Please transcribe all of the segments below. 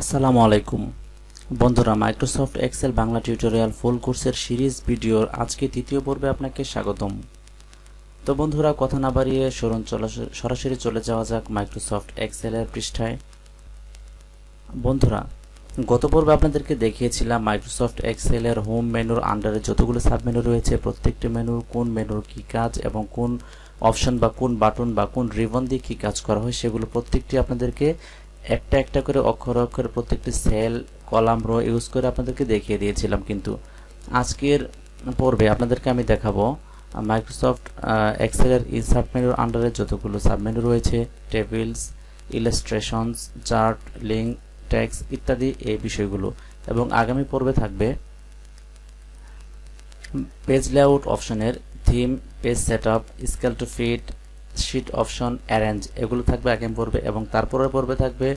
আসসালামু আলাইকুম বন্ধুরা, মাইক্রোসফট এক্সেল বাংলা টিউটোরিয়াল ফুল কোর্সের সিরিজ ভিডিওর আজকে তৃতীয় পর্বে আপনাকে স্বাগতম। তো বন্ধুরা, কথা না বাড়িয়ে সরাসরি চলে যাওয়া যাক মাইক্রোসফট এক্সেলের পৃষ্ঠায়। বন্ধুরা, গত পর্বে আপনাদেরকে দেখিয়েছিলাম মাইক্রোসফট এক্সেলের হোম মেনুর আন্ডারে যতগুলো সাবমেনু রয়েছে, প্রত্যেকটি মেনুর কোন মেনুর কী কাজ এবং কোন অপশন বা কোন বাটন বা কোন রিবন দিয়ে কী কাজ করা হয় সেগুলো প্রত্যেকটি আপনাদেরকে একটা একটা করে অক্ষর অক্ষরে প্রত্যেকটি সেল কলাম রো ইউজ করে আপনাদেরকে দেখিয়ে দিয়েছিলাম। কিন্তু আজকের পর্বে আপনাদেরকে আমি দেখাবো মাইক্রোসফট এক্সেলের ইনসার্ট মেনুর আন্ডারে যতগুলো সাবমেনু রয়েছে, tables, illustrations, chart, link, text ইত্যাদি এই বিষয়গুলো। এবং আগামী পর্বে থাকবে পেজ লেআউট অপশনের theme, page setup, scale to fit, sheet option, arrange, এগুলো থাকবে আগামী পর্বে। এবং তারপরের পর্বে থাকবে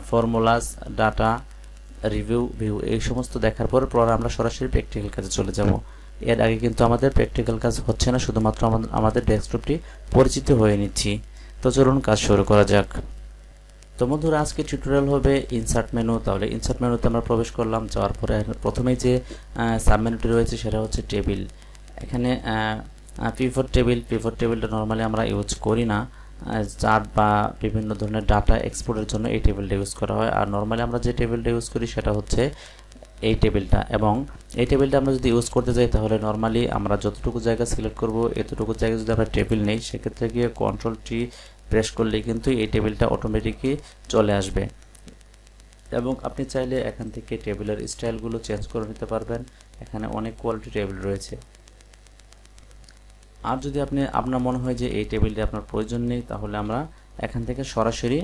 ফর্মুলাস, ডাটা, রিভিউ, ভিউ, এই সমস্ত দেখার পর আমরা সরাসরি প্র্যাকটিক্যাল কাজে চলে যাব। এর আগে কিন্তু আমাদের প্র্যাকটিক্যাল কাজ হচ্ছে না, শুধুমাত্র আমাদের ডেস্কটপটি পরিচিত হয়ে নিচ্ছি। তো চলুন কাজ শুরু করা যাক। তো বন্ধুরা, আজকে টিউটোরিয়াল হবে ইনসার্ট মেনু। তাহলে ইনসার্ট মেনুতে আমরা প্রবেশ করলাম। যাওয়ার পরে প্রথমেই যে সাবমেনুটি রয়েছে সেটা হচ্ছে টেবিল। এখানে পিভট টেবিলটা নর্মালি আমরা ইউজ করি না, চার্ট বা বিভিন্ন ধরনের ডাটা এক্সপোর্টের জন্য এই টেবিলটা ইউজ করা হয়। আর নর্মালি আমরা যে টেবিলটা ইউজ করি সেটা হচ্ছে এই টেবিলটা। এবং এই টেবিলটা আমরা যদি ইউজ করতে যাই তাহলে নর্মালি আমরা যতটুকু জায়গা সিলেক্ট করব, এতটুকু জায়গায় যদি আমরা টেবিল নেই, সেক্ষেত্রে গিয়ে কন্ট্রোল-T প্রেস করলে কিন্তু এই টেবিলটা অটোমেটিকই চলে আসবে। এবং আপনি চাইলে এখান থেকে টেবিলের স্টাইলগুলো চেঞ্জ করে নিতে পারবেন। এখানে অনেক কোয়ালিটি টেবিল রয়েছে। আর যদি আপনার মনে হয় যে এই টেবিলটি আপনার প্রয়োজন নেই, তাহলে আমরা এখান থেকে সরাসরি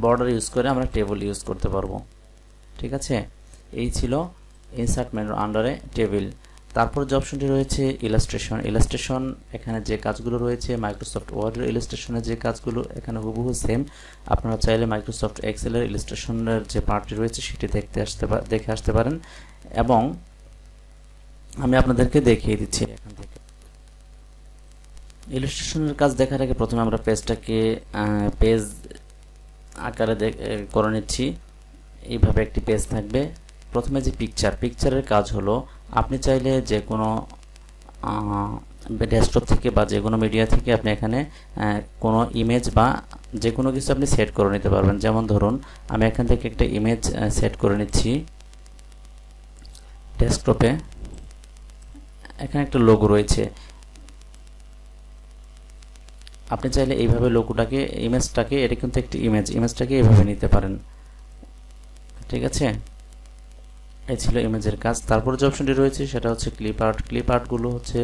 বর্ডার ইউজ করে আমরা টেবিল ইউজ করতে পারবো। ঠিক আছে, এই ছিল ইনসার্ট মেনুর আন্ডারে টেবিল। তারপর যে অপশনটি রয়েছে ইলাস্ট্রেশন, এখানে যে কাজগুলো রয়েছে মাইক্রোসফট ওয়ার্ডের ইলাস্ট্রেশনের যে কাজগুলো এখানে হুবহু সেম। আপনারা চাইলে মাইক্রোসফট এক্সেলের ইলাস্ট্রেশনের যে পার্টটি রয়েছে সেটি দেখে আসতে পারেন। এবং আমি আপনাদেরকে দেখিয়ে দিচ্ছি। এখান থেকে ইলাস্ট্রেশনের কাজ দেখার আগে প্রথমে আমরা পেজটাকে পেজ আকারে করে নিচ্ছি। এইভাবে একটি পেজ থাকবে। প্রথমে যে পিকচারের কাজ হলো, আপনি চাইলে যে কোনো ডেস্কটপ থেকে বা যে কোনো মিডিয়া থেকে আপনি এখানে কোনো ইমেজ বা যে কোনো কিছু আপনি সেট করে নিতে পারবেন। যেমন ধরুন, আমি এখান থেকে একটা ইমেজ সেট করে নিচ্ছি ডেস্কটপে। এখানে একটা লোগো রয়েছে। আপনি চাইলে এইভাবে লোগোটাকে এটা কিন্তু একটি ইমেজটাকে এইভাবে নিতে পারেন। ঠিক আছে, এই ছিল ইমেজের কাজ। তারপরে যে অপশনটি রয়েছে সেটা হচ্ছে ক্লিপ আর্টগুলো হচ্ছে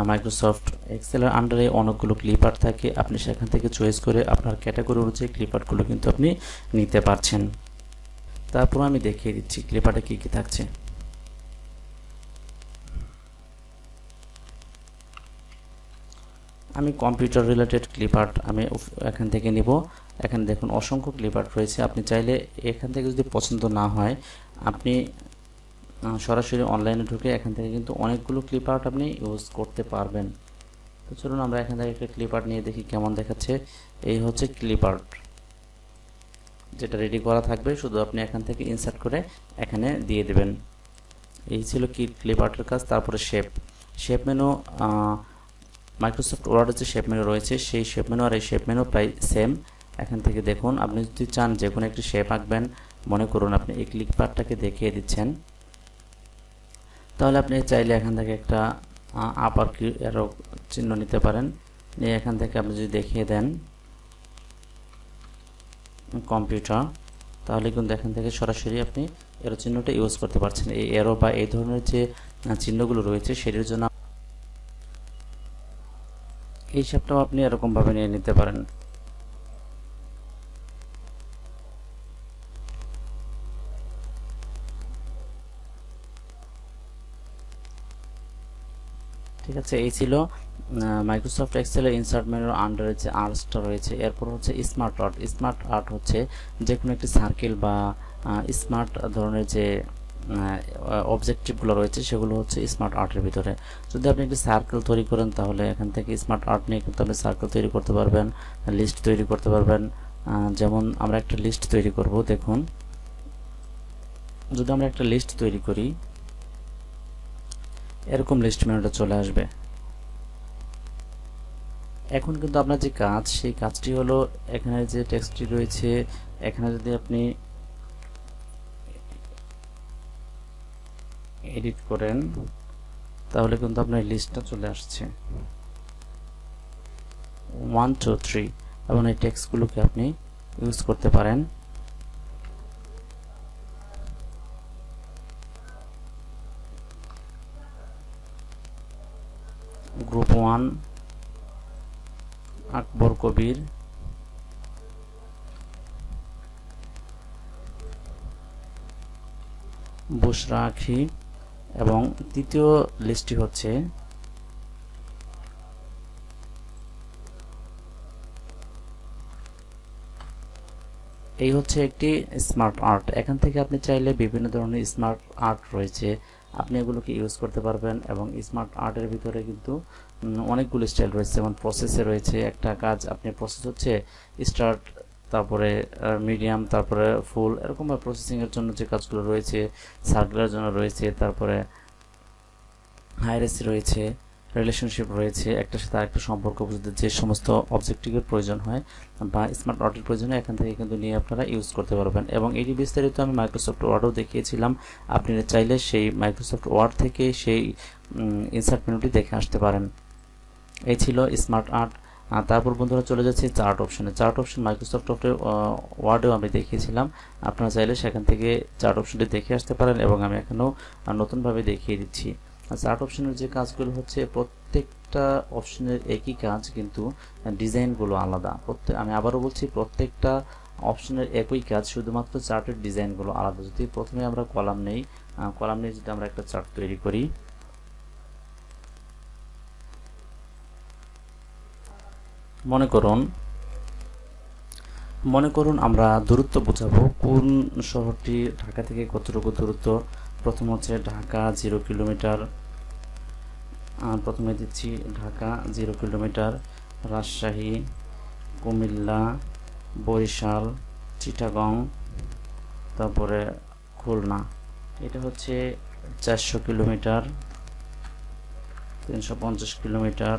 মাইক্রোসফট এক্সেলের আন্ডারে অনেকগুলো ক্লিপ আর্ট থাকে। আপনি সেখান থেকে চয়েস করে আপনার ক্যাটাগরি অনুযায়ী ক্লিপ আর্টগুলো কিন্তু আপনি নিতে পারছেন। তারপর আমি দেখিয়ে দিচ্ছি ক্লিপ আর্টে কী কী থাকছে। আমি কম্পিউটার রিলেটেড ক্লিপ আর্ট আমি এখান থেকে নিব। এখানে দেখুন অসংখ্য ক্লিপ আর্ট রয়েছে। আপনি চাইলে এখান থেকে যদি পছন্দ না হয়, আপনি সরাসরি অনলাইনে ঢুকে এখান থেকে কিন্তু অনেকগুলো ক্লিপ আর্ট আপনি ইউজ করতে পারবেন। তো চলুন আমরা এখান থেকে একটা ক্লিপ আর্ট নিয়ে দেখি কেমন দেখাচ্ছে। এই হচ্ছে ক্লিপ আর্ট, যেটা রেডি করা থাকবে, শুধু আপনি এখান থেকে ইনসার্ট করে এখানে দিয়ে দেবেন। এই ছিল কি ক্লিপ আর্টের কাজ। তারপরে শেপ মেনু, মাইক্রোসফট ওয়ার্ডের যে শেপ মেনু রয়েছে সেই শেপ মেনু আর এই শেপ মেনু প্রায় সেম। এখান থেকে দেখুন, আপনি যদি চান যে কোনো একটি শেপ আঁকবেন, মনে করুন আপনি এই ক্লিক পার্টটাকে দেখিয়ে দিচ্ছেন, তাহলে আপনি চাইলে এখান থেকে একটা আপার কি অ্যারো চিহ্ন নিতে পারেন। নিয়ে এখান থেকে আপনি যদি দেখিয়ে দেন কম্পিউটার, তাহলে কিন্তু এখান থেকে সরাসরি আপনি অ্যারো চিহ্নটা ইউজ করতে পারছেন। এই অ্যারো বা এই ধরনের যে চিহ্নগুলো রয়েছে সেটির জন্য এই শেপটাও আপনি এরকমভাবে নিয়ে নিতে পারেন। ঠিক আছে, এই ছিল মাইক্রোসফট এক্সেলের ইনসার্ট মেনুর আন্ডারে যে আর্টসটা রয়েছে। এরপর হচ্ছে স্মার্ট আর্ট হচ্ছে যে কোনো একটি সার্কেল বা স্মার্ট ধরনের যে অবজেক্টিভগুলো রয়েছে সেগুলো হচ্ছে স্মার্ট আর্টের ভিতরে। যদি আপনি একটি সার্কেল তৈরি করেন তাহলে এখান থেকে স্মার্ট আর্ট নিয়ে কিন্তু আপনি সার্কেল তৈরি করতে পারবেন, লিস্ট তৈরি করতে পারবেন। যেমন আমরা একটা লিস্ট তৈরি করব, দেখুন যদি আমরা একটা লিস্ট তৈরি করি এরকম লিস্ট মেনুটা চলে আসবে। এখন কিন্তু আপনার যে কাজ সেই কাজটি হলো এখানে যে টেক্সটটি রয়েছে এখানে যদি আপনি এডিট করেন তাহলে কিন্তু আপনার লিস্টটা চলে আসছে 1 2 3 এবং এই টেক্সটগুলোকে আপনি ইউজ করতে পারেন। গ্রুপ 1 আকবর কবির, বুশরা আখি এবং তৃতীয় লিস্টটি হচ্ছে এই হচ্ছে একটি স্মার্ট আর্ট। এখান থেকে আপনি চাইলে বিভিন্ন ধরনের স্মার্ট আর্ট রয়েছে আপনি এগুলোকে ইউজ করতে পারবেন এবং স্মার্ট আর্টের ভিতরে কিন্তু অনেকগুলো স্টাইল রয়েছে। যেমন প্রসেসে রয়েছে একটা কাজ, আপনি প্রসেস হচ্ছে স্টার্ট, তারপরে মিডিয়াম, তারপরে ফুল, এরকমভাবে প্রসেসিংয়ের জন্য যে কাজগুলো রয়েছে, সার্কেলের জন্য রয়েছে, তারপরে হায়ারেসি রয়েছে, রিলেশনশিপ রয়েছে, একটার সাথে আরেকটা সম্পর্ক বুঝতে যে সমস্ত অবজেক্টিভের প্রয়োজন হয় বা স্মার্ট আর্টের প্রয়োজন হয় এখান থেকে কিন্তু নিয়ে আপনারা ইউজ করতে পারবেন। এবং এটি বিস্তারিত আমি মাইক্রোসফট ওয়ার্ডও দেখিয়েছিলাম, আপনি চাইলে সেই মাইক্রোসফট ওয়ার্ড থেকে সেই ইনসার্ট মেনুটি দেখে আসতে পারেন। এই ছিল স্মার্ট আর্ট। তারপর বন্ধুরা চলে যাচ্ছে চার্ট অপশনে। চার্ট অপশন মাইক্রোসফট ওয়ার্ডেও আমি দেখিয়েছিলাম, আপনারা চাইলে সেখান থেকে চার্ট অপশনটি দেখে আসতে পারেন এবং আমি এখানেও নতুনভাবে দেখিয়ে দিচ্ছি। চার্ট অপশনের যে কাজগুলো হচ্ছে প্রত্যেকটা অপশনের একই কাজ কিন্তু ডিজাইনগুলো আলাদা। আমি আবারও বলছি প্রত্যেকটা অপশনের একই কাজ, শুধুমাত্র চার্টের ডিজাইনগুলো আলাদা। যদি প্রথমে আমরা কলাম নেই, কলাম নিয়ে যদি আমরা একটা চার্ট তৈরি করি, মনে করুন আমরা দূরত্ব বোঝাবো কোন শহরটি ঢাকা থেকে কতটুকু দূরত্ব। প্রথম হচ্ছে ঢাকা 0 কিলোমিটার, প্রথমে দিচ্ছি ঢাকা 0 কিলোমিটার, রাজশাহী, কুমিল্লা, বরিশাল, চিটাগং, তারপরে খুলনা, এটা হচ্ছে 400 kilometre, 350 kilometre,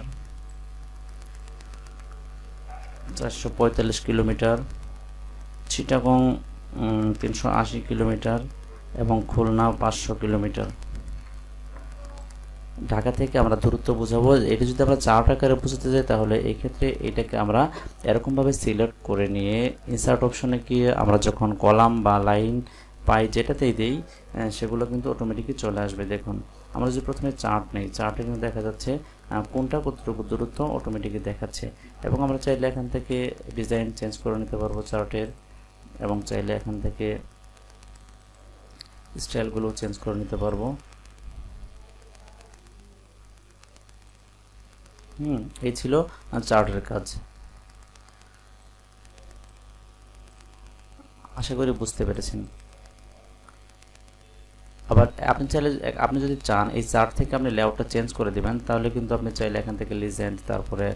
445 kilometre, Chittagong 380 kilometre এবং খুলনা 500 কিলোমিটার। ঢাকা থেকে আমরা দূরত্ব বোঝাবো। এটা যদি আমরা চার্ট আকারে বোঝাতে যাই তাহলে এই ক্ষেত্রে এটাকে আমরা এরকমভাবে সিলেক্ট করে নিয়ে ইনসার্ট অপশনে গিয়ে আমরা যখন কলাম বা লাইন পাই যেটাতেই দেই সেগুলো কিন্তু অটোমেটিকই চলে আসবে। দেখুন আমরা যদি প্রথমে চার্ট নেই, চার্টে কিন্তু দেখা যাচ্ছে কোনটা কতটুকু দূরত্ব অটোমেটিকই দেখাচ্ছে। এবং আমরা চাইলে এখান থেকে ডিজাইন চেঞ্জ করে নিতে পারবো চার্টের, এবং চাইলে এখান থেকে স্টাইলগুলো চেঞ্জ করে নিতে পারবো। এই ছিল চার্টের কাজ। আশা করি বুঝতে পেরেছেন। আবার আপনি চাইলে, আপনি যদি চান এই চার্ট থেকে আপনি লেআউটটা চেঞ্জ করে দিবেন তাহলে কিন্তু আপনি চাইলে এখান থেকে লিজেন্ড, তারপরে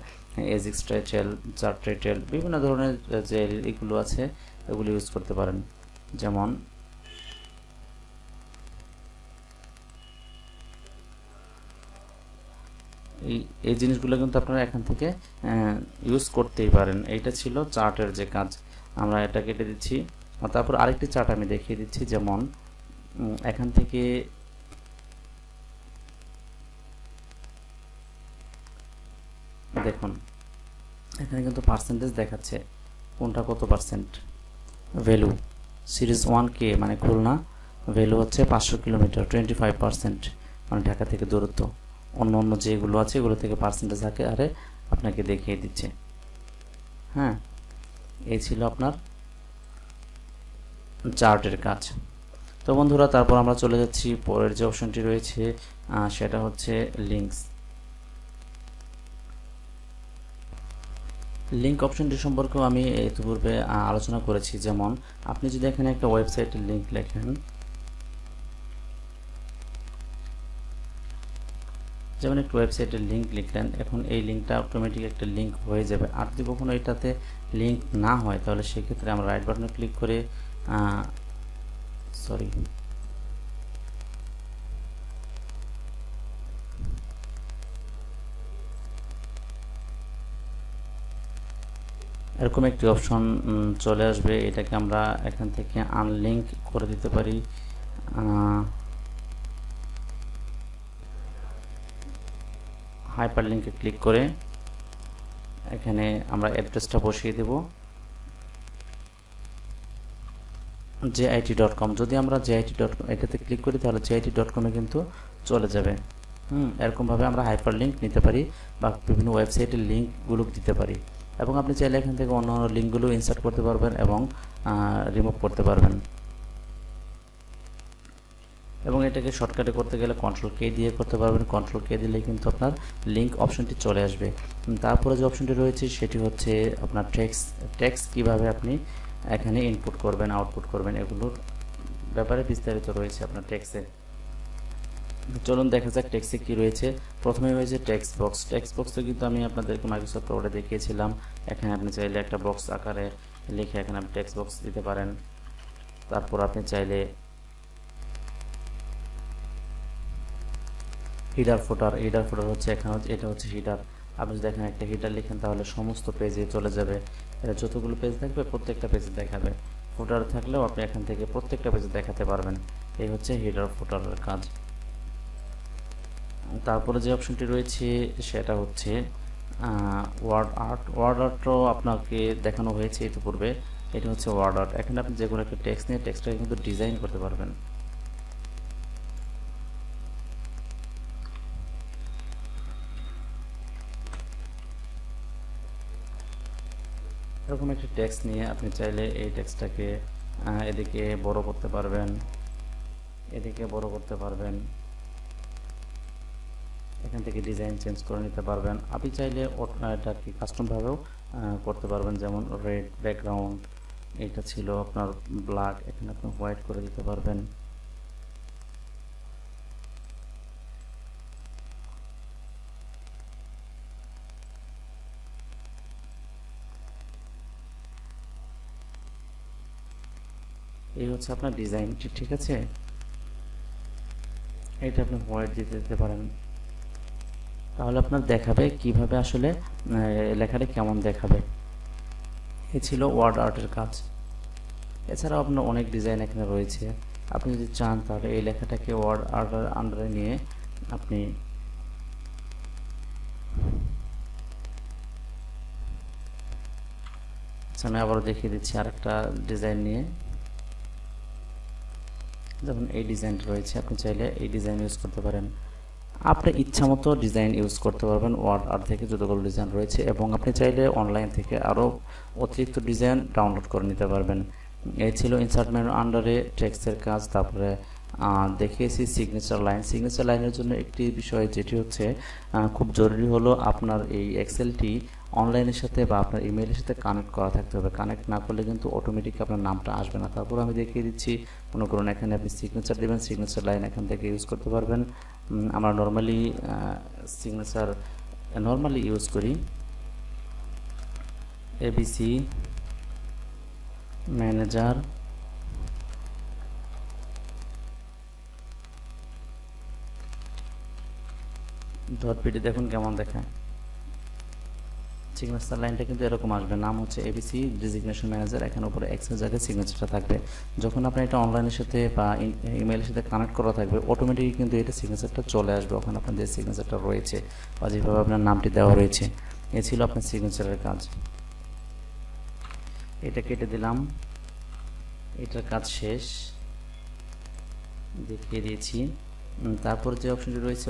এজিক্স টাইটেল, চার্ট টাইটেল, বিভিন্ন ধরনের যে এগুলো আছে এগুলো ইউজ করতে পারেন। যেমন এই জিনিসগুলো কিন্তু আপনারা এখান থেকে ইউজ করতেই পারেন। এইটা ছিল চার্টের যে কাজ, আমরা এটা কেটে দিচ্ছি। তারপর আরেকটি চার্ট আমি দেখিয়ে দিচ্ছি। যেমন এখান থেকে দেখুন এখানে কিন্তু পার্সেন্টেজ দেখাচ্ছে কোনটা কত পার্সেন্ট। ভ্যালু সিরিজ 1K মানে খুলনা, ভ্যালু হচ্ছে 500 কিলোমিটার, 25% মানে ঢাকা থেকে দূরত্ব। অন্য অন্য যেগুলো আছে এগুলো থেকে পার্সেন্টেজ আকারে আপনাকে দেখিয়ে দিচ্ছে। হ্যাঁ, এই ছিল আপনার চার্টের কাজ। তো বন্ধুরা তারপর আমরা চলে যাচ্ছি পরের যে অপশনটি রয়েছে সেটা হচ্ছে লিঙ্কস। লিঙ্ক অপশনটি সম্পর্কেও আমি ইতিপূর্বে আলোচনা করেছি। যেমন আপনি যদি এখানে একটা ওয়েবসাইটের লিঙ্ক লেখেন, যেমন একটু ওয়েবসাইটের লিঙ্ক লিখলেন, এখন এই লিঙ্কটা অটোমেটিক একটা লিঙ্ক হয়ে যাবে। আর যদি কখনো এটাতে লিঙ্ক না হয় তাহলে সেক্ষেত্রে আমরা রাইট বাটনে ক্লিক করে সরি এরকম একটি অপশন চলে আসবে, এটাকে আমরা এখান থেকে আনলিঙ্ক করে দিতে পারি। হাইপার লিঙ্কে ক্লিক করে এখানে আমরা অ্যাড্রেসটা বসিয়ে দেব jit.com। যদি আমরা jit.com এটাতে ক্লিক করি তাহলে jit.com এ কিন্তু চলে যাবে। এরকমভাবে আমরা হাইপার লিঙ্ক নিতে পারি বা বিভিন্ন ওয়েবসাইটের লিঙ্কগুলো দিতে পারি, এবং আপনি চাইলে এখান থেকে অন্য অন্য লিঙ্কগুলো ইনসার্ট করতে পারবেন এবং রিমুভ করতে পারবেন। এবং এটাকে শর্টকাটে করতে গেলে কন্ট্রোল কে দিয়ে করতে পারবেন। কন্ট্রোল কে দিলে কিন্তু আপনার লিঙ্ক অপশনটি চলে আসবে। তারপরে যে অপশনটি রয়েছে সেটি হচ্ছে আপনার টেক্সট কিভাবে আপনি এখানে ইনপুট করবেন, আউটপুট করবেন, এগুলোর ব্যাপারে বিস্তারিত রয়েছে আপনার টেক্সটে। চলুন দেখা যাক টেক্সটে কি রয়েছে। প্রথমে রয়েছে টেক্সট বক্স। টেক্সট বক্সে কিন্তু আমি আপনাদেরকে মাইক্রোসফট ওয়ার্ডে দেখিয়েছিলাম। এখানে আপনি চাইলে একটা বক্স আকারে লিখে এখানে আপনি টেক্সট বক্স দিতে পারেন। তারপর আপনি চাইলে হিডার ফুটার হচ্ছে এখানে এটা হচ্ছে হিডার। আপনি যদি এখানে একটা হিডার লিখেন তাহলে সমস্ত পেজে চলে যাবে। এটা যতগুলো পেজ থাকবে প্রত্যেকটা পেজে দেখাবে। ফুটার থাকলেও আপনি এখান থেকে প্রত্যেকটা পেজে দেখাতে পারবেন। এই হচ্ছে হিডার ফুটারের কাজ। তারপরে যে অপশনটি রয়েছে সেটা হচ্ছে ওয়ার্ড আর্টও আপনাকে দেখানো হয়েছে ইতিপূর্বে। এটা হচ্ছে ওয়ার্ড আর্ট। এখানে আপনি যে কোনো একটা টেক্সট নিয়ে টেক্সটটাকে কিন্তু ডিজাইন করতে পারবেন। এরকম একটা টেক্সট নিয়ে আপনি চাইলে এই টেক্সটটাকে এদিকে বড় করতে পারবেন, এদিকে বড় করতে পারবেন, এখান থেকে ডিজাইন চেঞ্জ করে নিতে পারবেন। আপনি চাইলে এটাকে কাস্টমভাবেও করতে পারবেন, যেমন রেড ব্যাকগ্রাউন্ড, এটা ছিল আপনার ব্ল্যাক, এখানে আপনি হোয়াইট করে দিতে পারবেন। এই হচ্ছে আপনার ডিজাইনটি, ঠিক আছে। এটা আপনি হোয়াইট দিতে পারেন, তাহলে আপনার দেখাবে কিভাবে আসলে লেখাটা কেমন দেখাবে। এই ছিল ওয়ার্ড আর্টের কাজ। এছাড়াও আপনার অনেক ডিজাইন এখানে রয়েছে। আপনি যদি চান তাহলে এই লেখাটাকে ওয়ার্ড আর্টের আন্ডারে নিয়ে আপনি আমি আবারও দেখিয়ে দিচ্ছি আরেকটা ডিজাইন নিয়ে। যেমন এই ডিজাইনটা রয়েছে, আপনি চাইলে এই ডিজাইন ইউজ করতে পারেন। আপনি ইচ্ছামতো ডিজাইন ইউজ করতে পারবেন ওয়ার্ড আর্ট থেকে যতগুলো ডিজাইন রয়েছে, এবং আপনি চাইলে অনলাইন থেকে আরও অতিরিক্ত ডিজাইন ডাউনলোড করে নিতে পারবেন। এই ছিল ইনসার্ট মেনুর আন্ডারে টেক্সটের কাজ। তারপরে দেখিয়েছি সিগনেচার লাইনের জন্য একটি বিষয় যেটি হচ্ছে খুব জরুরি হলো আপনার এই এক্সেলটি অনলাইনের সাথে বা আপনার ইমেইলের সাথে কানেক্ট করা থাকতে হবে। কানেক্ট না করলে কিন্তু অটোমেটিক আপনার নামটা আসবে না। তারপর আমি দেখিয়ে দিচ্ছি, মনে করুন এখানে আপনি সিগনেচার দেবেন, সিগনেচার লাইন এখান থেকে ইউজ করতে পারবেন। আমরা নর্মালি সিগনেচার ইউজ করি এবিসি ম্যানেজার .pd। দেখুন কেমন দেখায়। সিগনেচার লাইনটা কিন্তু এরকম আসবে, নাম হচ্ছে এবিসি ডেজিগনেশন ম্যানেজার, এখানে উপরে এক্সের জায়গায় সিগনেচারটা থাকবে। যখন আপনি এটা অনলাইনের সাথে বা ইমেইলের সাথে কানেক্ট করা থাকবে অটোমেটিক কিন্তু এটা সিগনেচারটা চলে আসবে ওখানে আপনার যে সিগনেচারটা রয়েছে বা যেভাবে আপনার নামটি দেওয়া রয়েছে। এ ছিল আপনার সিগনেচারের কাজ। এটা কেটে দিলাম, এটার কাজ শেষ, দেখিয়ে দিয়েছি। তারপর যে অপশনটি রয়েছে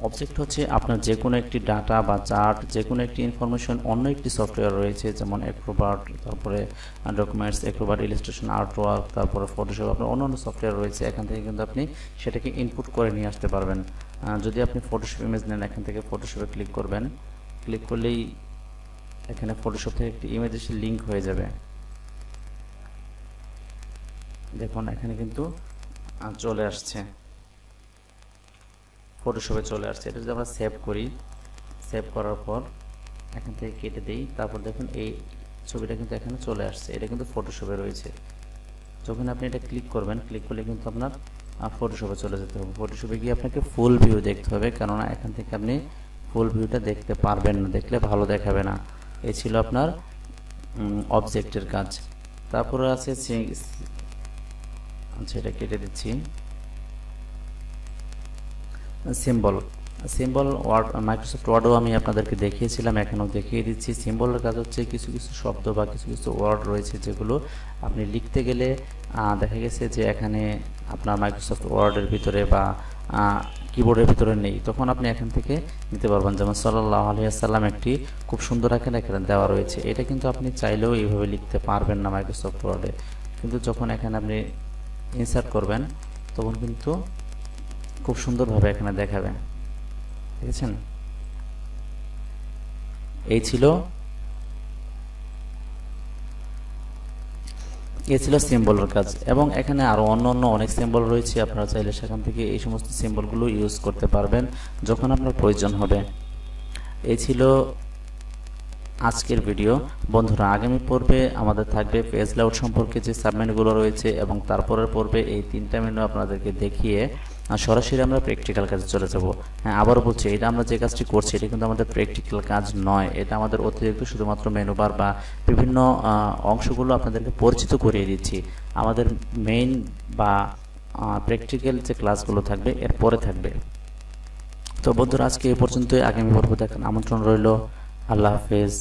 অবজেক্ট হচ্ছে আপনার যে কোনো একটি ডাটা বা চার্ট, যে কোনো একটি ইনফরমেশন অন্য একটি সফটওয়্যার রয়েছে, যেমন অ্যাক্রোবাট, তারপরে ডকুমেন্টস, অ্যাক্রোবাট, ইলাস্ট্রেশন, আর্টওয়ার্ক, তারপরে ফটোশপ, আপনার অন্যান্য সফটওয়্যার রয়েছে। এখান থেকে কিন্তু আপনি সেটাকে ইনপুট করে নিয়ে আসতে পারবেন। যদি আপনি ফটোশপ ইমেজ নেন, এখান থেকে ফটোশপে ক্লিক করবেন, ক্লিক করলেই এখানে ফটোশপ থেকে একটি ইমেজ এসে লিঙ্ক হয়ে যাবে। দেখুন এখানে কিন্তু চলে আসছে। ফটোশপে চলে আসছে। এটা যদি আমরা সেভ করি, সেভ করার পর এখান থেকে কেটে দিই, তারপর দেখুন এই ছবিটা কিন্তু এখানে চলে আসছে, এটা কিন্তু ফটোশপে রয়েছে। যখন আপনি এটা ক্লিক করবেন, ক্লিক করলে কিন্তু আপনার ফটোশপে চলে যেতে হবে। ফটোশপে গিয়ে আপনাকে ফুল ভিউ দেখতে হবে, কেননা এখান থেকে আপনি ফুল ভিউটা দেখতে পারবেন না, দেখলে ভালো দেখাবে না। এই ছিল আপনার অবজেক্টের কাজ। তারপরে আছে আচ্ছা, এটা কেটে দিচ্ছি। সিম্বল, সিম্বল ওয়ার্ড, মাইক্রোসফট ওয়ার্ডও আমি আপনাদেরকে দেখিয়েছিলাম, এখানেও দেখিয়ে দিচ্ছি। সিম্বলের কাজ হচ্ছে কিছু কিছু শব্দ বা কিছু কিছু ওয়ার্ড রয়েছে যেগুলো আপনি লিখতে গেলে দেখা গেছে যে এখানে আপনার মাইক্রোসফট ওয়ার্ডের ভিতরে বা কিবোর্ডের ভিতরে নেই, তখন আপনি এখান থেকে নিতে পারবেন। যেমন সাল্লাল্লাহু আলাইহি ওয়াসাল্লাম একটি খুব সুন্দর এখানে দেওয়া রয়েছে, এটা কিন্তু আপনি চাইলেও এইভাবে লিখতে পারবেন না মাইক্রোসফট ওয়ার্ডে, কিন্তু যখন এখানে আপনি ইনসার্ট করবেন তখন কিন্তু খুব সুন্দরভাবে এখানে দেখাবে। দেখেছেন? এই ছিল সিম্বলের কাজ। এবং এখানে আরো অন্য অনেক সিম্বল রয়েছে, আপনারা চাইলে সেখান থেকে এই সমস্ত সিম্বলগুলো ইউজ করতে পারবেন যখন আপনার প্রয়োজন হবে। এই ছিল আজকের ভিডিও। বন্ধুরা, আগামী পর্বে আমাদের থাকবে পেজ লেআউট সম্পর্কে যে সাবমেনুগুলো রয়েছে, এবং তারপরের পর্বে এই 3টা মেনু আপনাদেরকে দেখিয়ে সরাসরি আমরা প্র্যাকটিক্যাল কাজে চলে যাব। হ্যাঁ, আবারও বলছি, এটা আমরা যে কাজটি করছি এটা কিন্তু আমাদের প্র্যাকটিক্যাল কাজ নয়, এটা আমাদের অতিরিক্ত শুধুমাত্র মেনু বার বা বিভিন্ন অংশগুলো আপনাদেরকে পরিচিত করিয়ে দিচ্ছি। আমাদের মেইন বা প্র্যাকটিক্যাল যে ক্লাসগুলো থাকবে এর পরে থাকবে। তো বন্ধুরা, আজকে এই পর্যন্তই। আগামী পর্ব দেখার আমন্ত্রণ রইল। আল্লাহ হাফেজ।